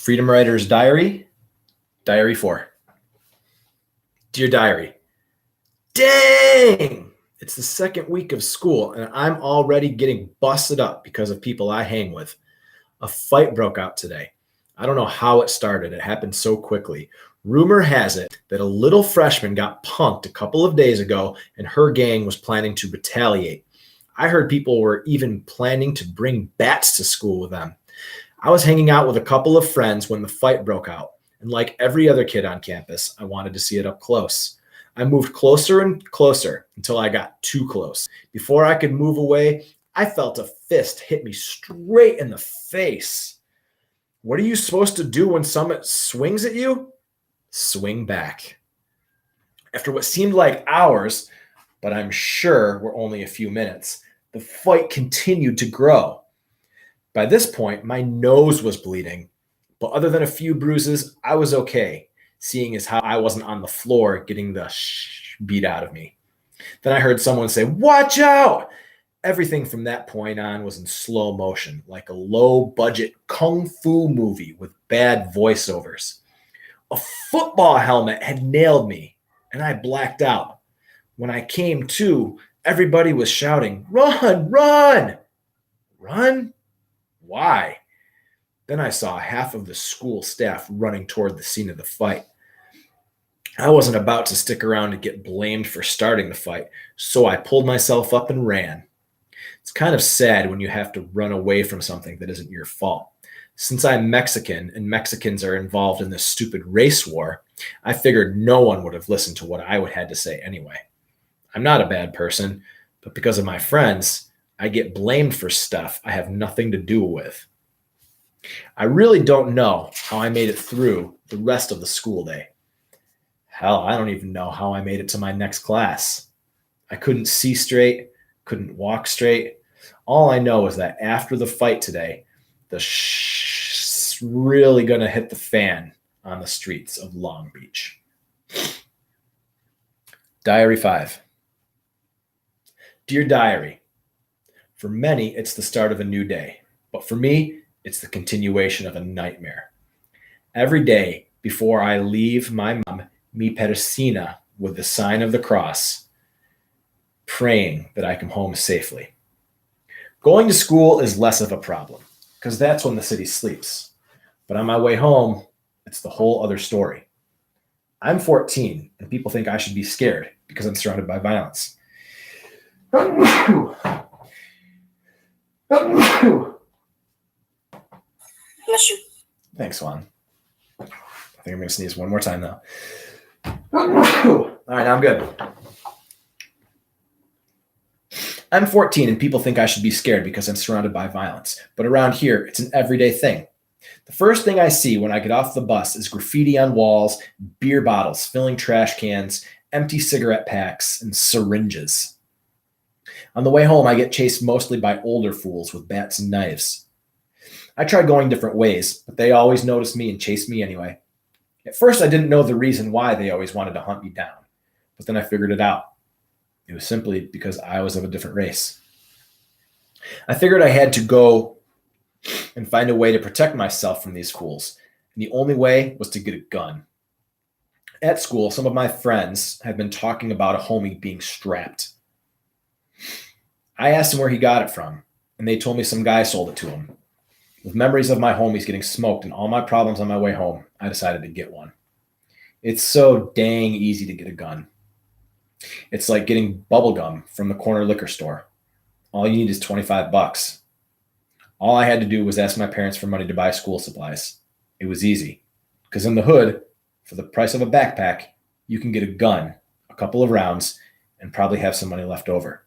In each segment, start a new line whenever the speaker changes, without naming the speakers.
Freedom Writer's Diary, Diary 4. Dear Diary, dang! It's the second week of school, and I'm already getting busted up because of people I hang with. A fight broke out today. I don't know how it started. It happened so quickly. Rumor has it that a little freshman got punked a couple of days ago, and her gang was planning to retaliate. I heard people were even planning to bring bats to school with them. I was hanging out with a couple of friends when the fight broke out, and like every other kid on campus, I wanted to see it up close. I moved closer and closer until I got too close. Before I could move away, I felt a fist hit me straight in the face. What are you supposed to do when someone swings at you? Swing back. After what seemed like hours, but I'm sure were only a few minutes, the fight continued to grow. By this point, my nose was bleeding, but other than a few bruises, I was okay, seeing as how I wasn't on the floor getting the beat out of me. Then I heard someone say, "Watch out!" Everything from that point on was in slow motion, like a low-budget kung fu movie with bad voiceovers. A football helmet had nailed me, and I blacked out. When I came to, everybody was shouting, "Run, run!" Run? Why? Then I saw half of the school staff running toward the scene of the fight. I wasn't about to stick around to get blamed for starting the fight, so I pulled myself up and ran. It's kind of sad when you have to run away from something that isn't your fault. Since I'm Mexican and Mexicans are involved in this stupid race war, I figured no one would have listened to what I would had to say anyway. I'm not a bad person, but because of my friends, I get blamed for stuff I have nothing to do with. I really don't know how I made it through the rest of the school day. Hell, I don't even know how I made it to my next class. I couldn't see straight, couldn't walk straight. All I know is that after the fight today, the really gonna hit the fan on the streets of Long Beach. Diary 5. Dear Diary, for many, it's the start of a new day, but for me, it's the continuation of a nightmare. Every day before I leave, my mom me persina with the sign of the cross, praying that I come home safely. Going to school is less of a problem because that's when the city sleeps. But on my way home, it's the whole other story. I'm 14 and people think I should be scared because I'm surrounded by violence.
Bless you.
Thanks, Juan. I think I'm going to sneeze one more time though. All right, now I'm good. I'm 14 and people think I should be scared because I'm surrounded by violence. But around here, it's an everyday thing. The first thing I see when I get off the bus is graffiti on walls, beer bottles filling trash cans, empty cigarette packs, and syringes. On the way home, I get chased mostly by older fools with bats and knives. I tried going different ways, but they always noticed me and chased me anyway. At first, I didn't know the reason why they always wanted to hunt me down, but then I figured it out. It was simply because I was of a different race. I figured I had to go and find a way to protect myself from these fools, and the only way was to get a gun. At school, some of my friends had been talking about a homie being strapped. I asked him where he got it from, and they told me some guy sold it to him. With memories of my homies getting smoked and all my problems on my way home, I decided to get one. It's so dang easy to get a gun. It's like getting bubble gum from the corner liquor store. All you need is $25. All I had to do was ask my parents for money to buy school supplies. It was easy, because in the hood, for the price of a backpack, you can get a gun, a couple of rounds, and probably have some money left over.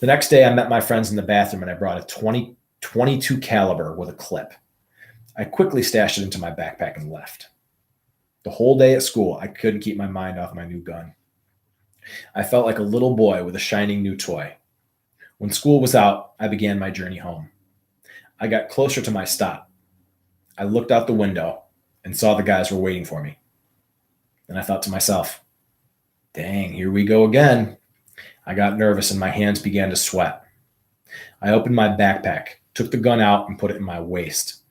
The next day, I met my friends in the bathroom and I brought a 22 caliber with a clip. I quickly stashed it into my backpack and left. The whole day at school, I couldn't keep my mind off my new gun. I felt like a little boy with a shining new toy. When school was out, I began my journey home. I got closer to my stop. I looked out the window and saw the guys were waiting for me. Then I thought to myself, dang, here we go again. I got nervous and my hands began to sweat. I opened my backpack, took the gun out and put it in my waist.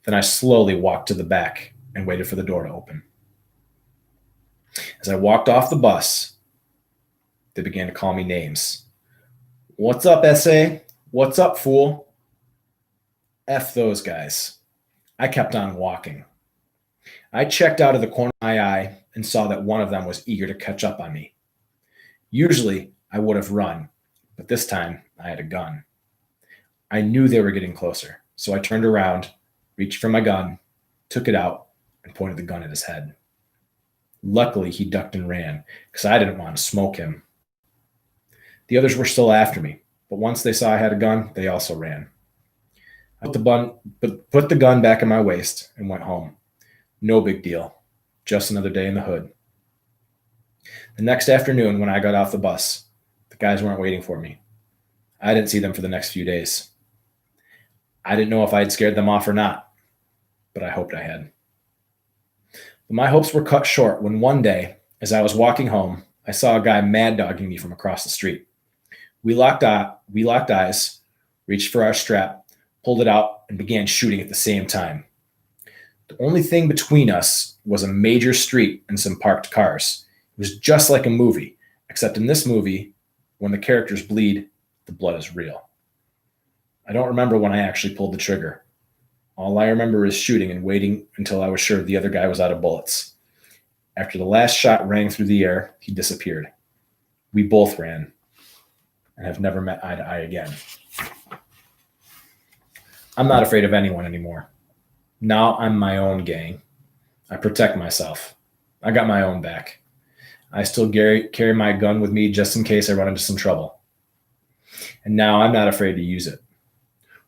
Then I slowly walked to the back and waited for the door to open. As I walked off the bus, they began to call me names. What's up, SA? What's up, fool? F those guys. I kept on walking. I checked out of the corner of my eye and saw that one of them was eager to catch up on me. Usually, I would have run, but this time I had a gun. I knew they were getting closer, so I turned around, reached for my gun, took it out, and pointed the gun at his head. Luckily, he ducked and ran, because I didn't want to smoke him. The others were still after me, but once they saw I had a gun, they also ran. I put the gun back in my waist and went home. No big deal. Just another day in the hood. The next afternoon, when I got off the bus, the guys weren't waiting for me. I didn't see them for the next few days. I didn't know if I had scared them off or not, but I hoped I had. But my hopes were cut short when one day, as I was walking home, I saw a guy mad dogging me from across the street. We locked eyes, reached for our strap, pulled it out, and began shooting at the same time. The only thing between us was a major street and some parked cars. It was just like a movie, except in this movie, when the characters bleed, the blood is real. I don't remember when I actually pulled the trigger. All I remember is shooting and waiting until I was sure the other guy was out of bullets. After the last shot rang through the air, he disappeared. We both ran and have never met eye to eye again. I'm not afraid of anyone anymore. Now I'm my own gang. I protect myself. I got my own back. I still carry my gun with me just in case I run into some trouble. And now I'm not afraid to use it.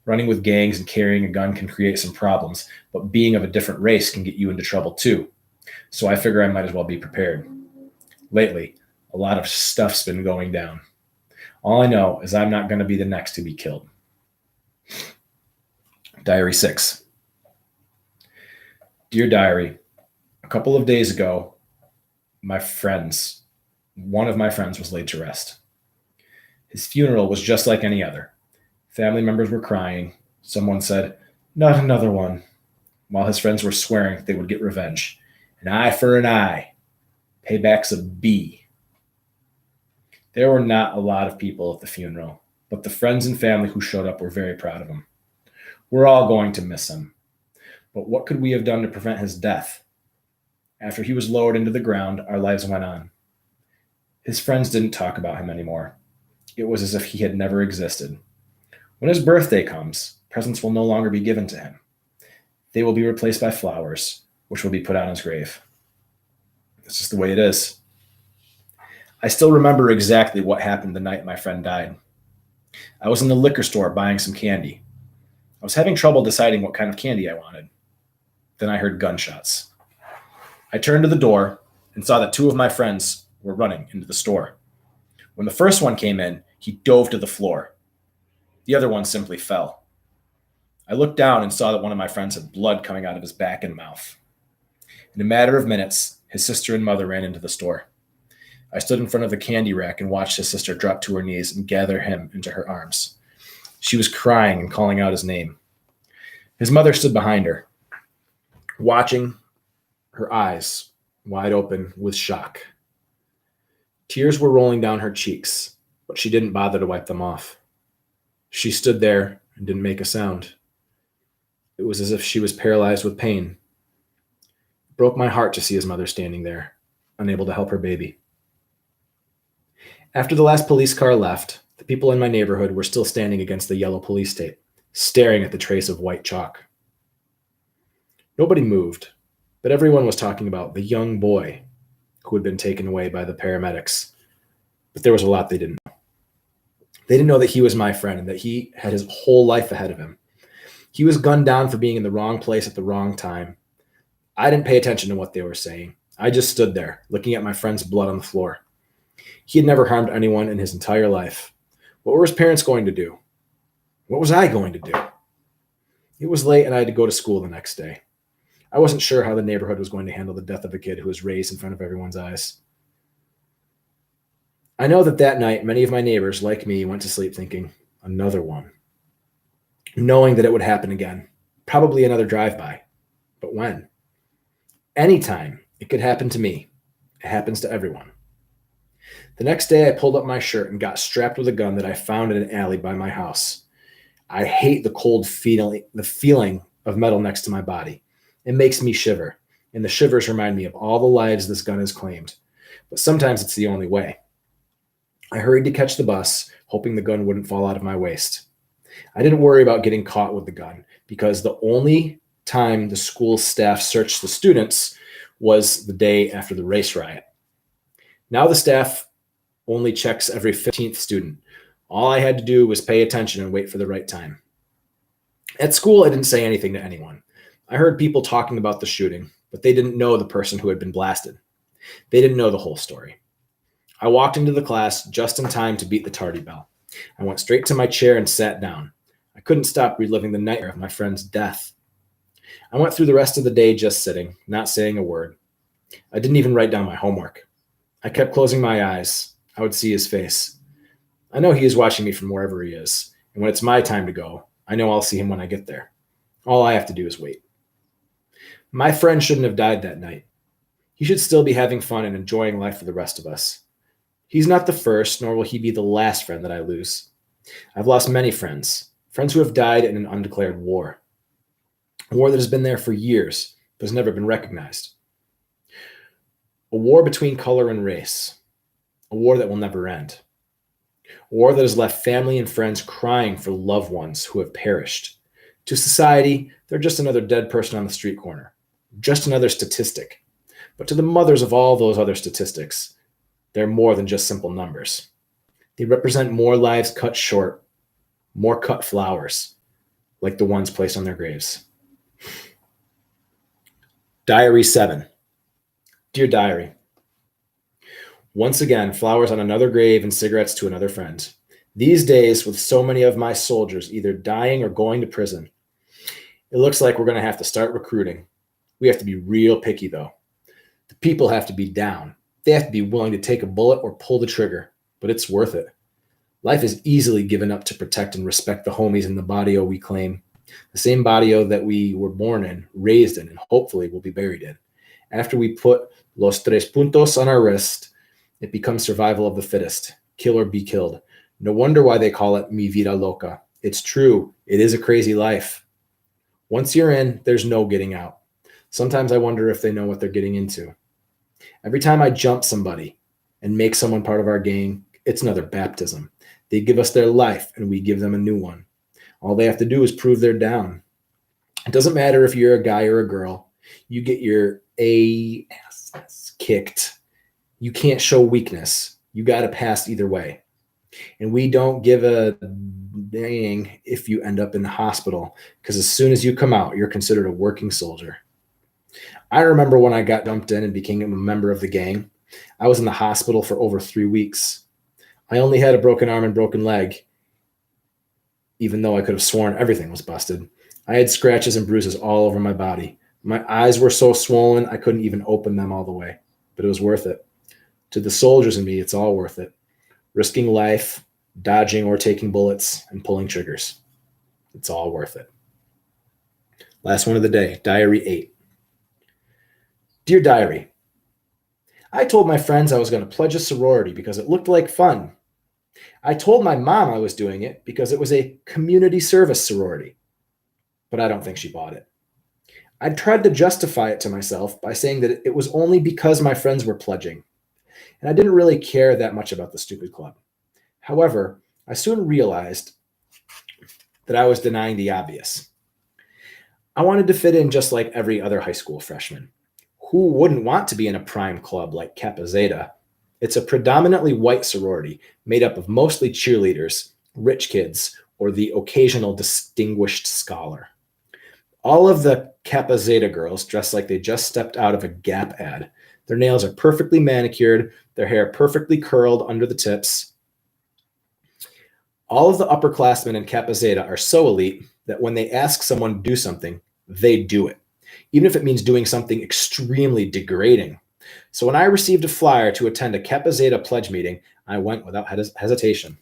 Running with gangs and carrying a gun can create some problems, but being of a different race can get you into trouble too. So I figure I might as well be prepared. Lately, a lot of stuff's been going down. All I know is I'm not going to be the next to be killed. Diary 6. Dear Diary, a couple of days ago, one of my friends was laid to rest. His funeral was just like any other. Family members were crying. Someone said, "Not another one," while his friends were swearing they would get revenge. An eye for an eye. Payback's a B. There were not a lot of people at the funeral, but the friends and family who showed up were very proud of him. We're all going to miss him. But what could we have done to prevent his death? After he was lowered into the ground, our lives went on. His friends didn't talk about him anymore. It was as if he had never existed. When his birthday comes, presents will no longer be given to him. They will be replaced by flowers, which will be put on his grave. That's just the way it is. I still remember exactly what happened the night my friend died. I was in the liquor store buying some candy. I was having trouble deciding what kind of candy I wanted. Then I heard gunshots. I turned to the door and saw that two of my friends were running into the store. When the first one came in, he dove to the floor. The other one simply fell. I looked down and saw that one of my friends had blood coming out of his back and mouth. In a matter of minutes, his sister and mother ran into the store. I stood in front of the candy rack and watched his sister drop to her knees and gather him into her arms. She was crying and calling out his name. His mother stood behind her, watching, her eyes wide open with shock. Tears were rolling down her cheeks, but she didn't bother to wipe them off. She stood there and didn't make a sound. It was as if she was paralyzed with pain. It broke my heart to see his mother standing there, unable to help her baby. After the last police car left, the people in my neighborhood were still standing against the yellow police tape, staring at the trace of white chalk. Nobody moved, but everyone was talking about the young boy who had been taken away by the paramedics. But there was a lot they didn't know. They didn't know that he was my friend and that he had his whole life ahead of him. He was gunned down for being in the wrong place at the wrong time. I didn't pay attention to what they were saying. I just stood there, looking at my friend's blood on the floor. He had never harmed anyone in his entire life. What were his parents going to do? What was I going to do? It was late and I had to go to school the next day. I wasn't sure how the neighborhood was going to handle the death of a kid who was raised in front of everyone's eyes. I know that night, many of my neighbors, like me, went to sleep thinking, another one. Knowing that it would happen again, Probably another drive-by. But when? Anytime. It could happen to me. It happens to everyone. The next day, I pulled up my shirt and got strapped with a gun that I found in an alley by my house. I hate the cold feeling, the feeling of metal next to my body. It makes me shiver, and the shivers remind me of all the lives this gun has claimed. But sometimes it's the only way. I hurried to catch the bus, hoping the gun wouldn't fall out of my waist. I didn't worry about getting caught with the gun because the only time the school staff searched the students was the day after the race riot. Now the staff only checks every 15th student. All I had to do was pay attention and wait for the right time. At school, I didn't say anything to anyone. I heard people talking about the shooting, but they didn't know the person who had been blasted. They didn't know the whole story. I walked into the class just in time to beat the tardy bell. I went straight to my chair and sat down. I couldn't stop reliving the nightmare of my friend's death. I went through the rest of the day just sitting, not saying a word. I didn't even write down my homework. I kept closing my eyes. I would see his face. I know he is watching me from wherever he is, and when it's my time to go, I know I'll see him when I get there. All I have to do is wait. My friend shouldn't have died that night. He should still be having fun and enjoying life for the rest of us. He's not the first, nor will he be the last friend that I lose. I've lost many friends who have died in an undeclared war. A war that has been there for years, but has never been recognized. A war between color and race. A war that will never end. A war that has left family and friends crying for loved ones who have perished. To society, they're just another dead person on the street corner. Just another statistic. But to the mothers of all those other statistics, they're more than just simple numbers. They represent more lives cut short, more cut flowers, like the ones placed on their graves. Diary 7. Dear Diary, once again, flowers on another grave and cigarettes to another friend. These days, with so many of my soldiers either dying or going to prison, it looks like we're going to have to start recruiting. We have to be real picky, though. The people have to be down. They have to be willing to take a bullet or pull the trigger, but it's worth it. Life is easily given up to protect and respect the homies in the barrio we claim, the same barrio that we were born in, raised in, and hopefully will be buried in. After we put los tres puntos on our wrist, it becomes survival of the fittest, kill or be killed. No wonder why they call it mi vida loca. It's true. It is a crazy life. Once you're in, there's no getting out. Sometimes I wonder if they know what they're getting into. Every time I jump somebody and make someone part of our gang, it's another baptism. They give us their life and we give them a new one. All they have to do is prove they're down. It doesn't matter if you're a guy or a girl. You get your ass kicked. You can't show weakness. You got to pass either way. And we don't give a dang if you end up in the hospital, because as soon as you come out, you're considered a working soldier. I remember when I got dumped in and became a member of the gang, I was in the hospital for over 3 weeks. I only had a broken arm and broken leg, even though I could have sworn everything was busted. I had scratches and bruises all over my body. My eyes were so swollen, I couldn't even open them all the way, but it was worth it. To the soldiers in me, it's all worth it. Risking life, dodging or taking bullets, and pulling triggers. It's all worth it. Last one of the day, Diary 8. Dear Diary, I told my friends I was going to pledge a sorority because it looked like fun. I told my mom I was doing it because it was a community service sorority, but I don't think she bought it. I tried to justify it to myself by saying that it was only because my friends were pledging, and I didn't really care that much about the stupid club. However, I soon realized that I was denying the obvious. I wanted to fit in just like every other high school freshman. Who wouldn't want to be in a prime club like Kappa Zeta? It's a predominantly white sorority made up of mostly cheerleaders, rich kids, or the occasional distinguished scholar. All of the Kappa Zeta girls dress like they just stepped out of a Gap ad. Their nails are perfectly manicured, their hair perfectly curled under the tips. All of the upperclassmen in Kappa Zeta are so elite that when they ask someone to do something, they do it, even if it means doing something extremely degrading. So when I received a flyer to attend a Kappa Zeta pledge meeting, I went without hesitation.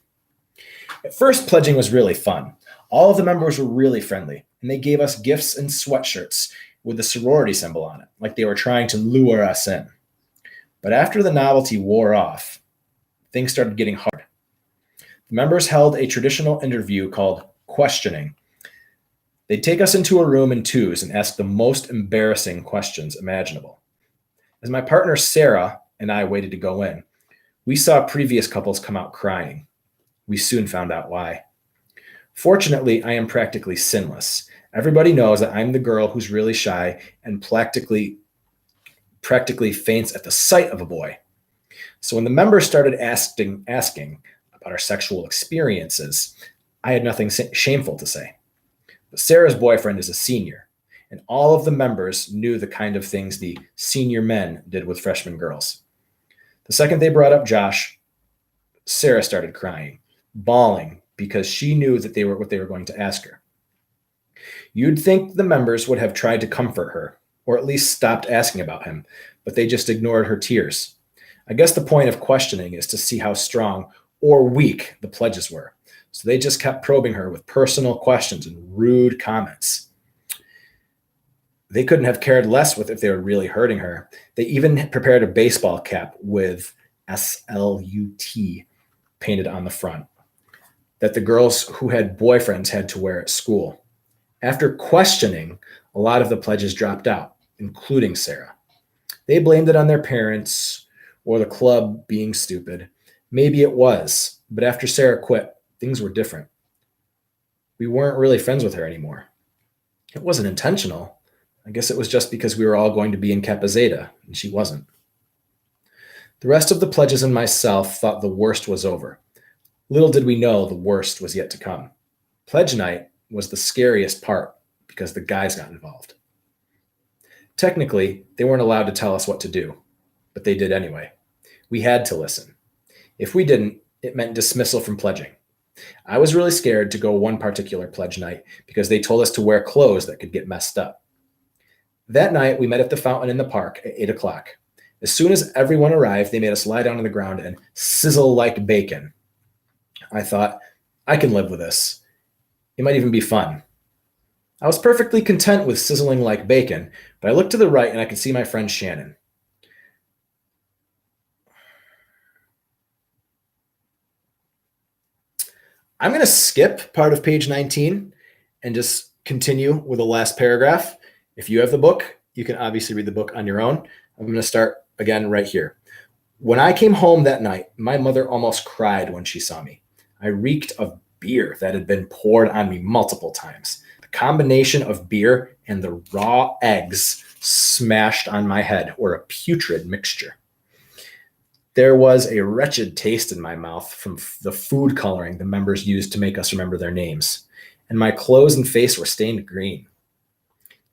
At first, pledging was really fun. All of the members were really friendly. and they gave us gifts and sweatshirts with the sorority symbol on it, like they were trying to lure us in. But after the novelty wore off, things started getting hard. The members held a traditional interview called questioning. They'd take us into a room in twos and ask the most embarrassing questions imaginable. As my partner Sarah and I waited to go in, we saw previous couples come out crying. We soon found out why. Fortunately, I am practically sinless. Everybody knows that I'm the girl who's really shy and practically faints at the sight of a boy. So when the members started asking about our sexual experiences, I had nothing shameful to say. But Sarah's boyfriend is a senior, and all of the members knew the kind of things the senior men did with freshman girls. The second they brought up Josh, Sarah started crying, bawling, because she knew that what they were going to ask her. You'd think the members would have tried to comfort her, or at least stopped asking about him, but they just ignored her tears. I guess the point of questioning is to see how strong or weak the pledges were. So they just kept probing her with personal questions and rude comments. They couldn't have cared less if they were really hurting her. They even prepared a baseball cap with SLUT painted on the front that the girls who had boyfriends had to wear at school. After questioning, a lot of the pledges dropped out, including Sarah. They blamed it on their parents or the club being stupid. Maybe it was, but after Sarah quit, things were different. We weren't really friends with her anymore. It wasn't intentional. I guess it was just because we were all going to be in Kappa Zeta, and she wasn't. The rest of the pledges and myself thought the worst was over. Little did we know the worst was yet to come. Pledge night was the scariest part because the guys got involved. Technically, they weren't allowed to tell us what to do, but they did anyway. We had to listen. If we didn't, it meant dismissal from pledging. I was really scared to go one particular pledge night because they told us to wear clothes that could get messed up. That night, we met at the fountain in the park at 8 o'clock. As soon as everyone arrived, they made us lie down on the ground and sizzle like bacon. I thought, I can live with this. It might even be fun. I was perfectly content with sizzling like bacon, but I looked to the right and I could see my friend Shannon. I'm going to skip part of page 19 and just continue with the last paragraph. If you have the book, you can obviously read the book on your own. I'm going to start again right here. When I came home that night, my mother almost cried when she saw me. I reeked of beer that had been poured on me multiple times. The combination of beer and the raw eggs smashed on my head were a putrid mixture. There was a wretched taste in my mouth from the food coloring the members used to make us remember their names, and my clothes and face were stained green.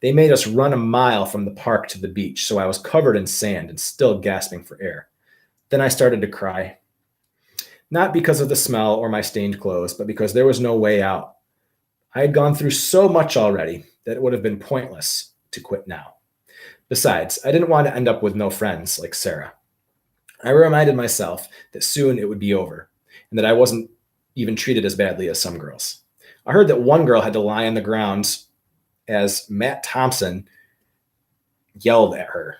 They made us run a mile from the park to the beach, so I was covered in sand and still gasping for air. Then I started to cry. Not because of the smell or my stained clothes, but because there was no way out. I had gone through so much already that it would have been pointless to quit now. Besides, I didn't want to end up with no friends like Sarah. I reminded myself that soon it would be over and that I wasn't even treated as badly as some girls. I heard that one girl had to lie on the ground as Matt Thompson yelled at her.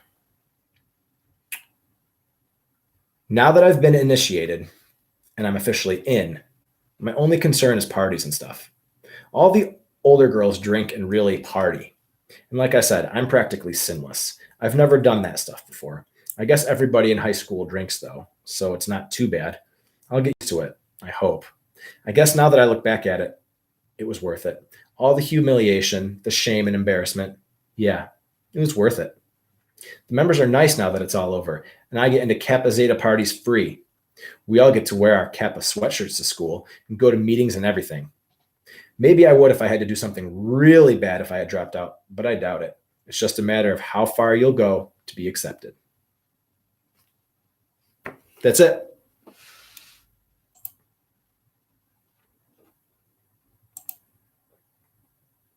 Now that I've been initiated and I'm officially in, my only concern is parties and stuff. All the older girls drink and really party. And like I said, I'm practically sinless. I've never done that stuff before. I guess everybody in high school drinks though, so it's not too bad. I'll get used to it, I hope. I guess now that I look back at it, it was worth it. All the humiliation, the shame and embarrassment, yeah, it was worth it. The members are nice now that it's all over, and I get into Kappa Zeta parties free. We all get to wear our Kappa sweatshirts to school and go to meetings and everything. Maybe I would if I had to do something really bad if I had dropped out, but I doubt it. It's just a matter of how far you'll go to be accepted. That's it.